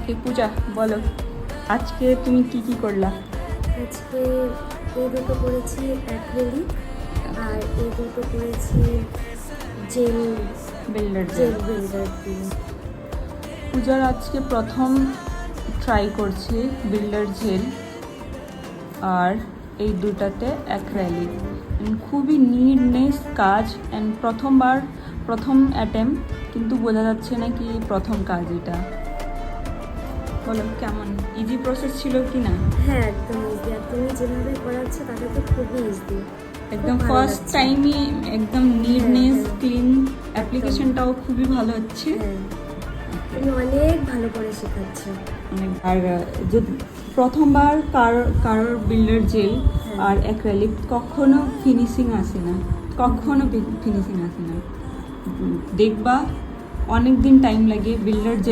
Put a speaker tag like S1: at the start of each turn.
S1: ওকে পূজা বলো, আজকে তুমি কি কি করলা?
S2: আজকে এই দুটো করেছি অ্যাক্রিলিক আর এই দুটো করেছি জেল
S1: বিল্ডার
S2: জেল বিল্ডার দিয়ে।
S1: পূজার আজকে প্রথম ট্রাই করছি বিল্ডার জেল, আর এই দুটাতে অ্যাক্রেলিক। খুবই নিডনেস কাজ অ্যান্ড প্রথম অ্যাটেম্প, কিন্তু বোঝা যাচ্ছে না কি প্রথম কাজ এটা। বলো কেমন, ইজি প্রসেস ছিল কি না?
S2: হ্যাঁ একদম ইজি, আর তুমি যেভাবে করাচ্ছ তাতে তো খুবই ইজি,
S1: একদম ফার্স্ট টাইমই একদম নিডনেস
S2: হ্যাঁ।
S1: ক্লিন, অ্যাপ্লিকেশনটাও খুবই ভালো হচ্ছে।
S2: হ্যাঁ তুমি অনেক ভালো করে শেখাচ্ছ।
S1: আর যদি প্রথমবার কারোর বিল্ডার জেল আর অ্যাক্রেলিক কখনো ফিনিশিং আসে না, দেখবা অনেক দিন টাইম লাগে বিল্ডার জেল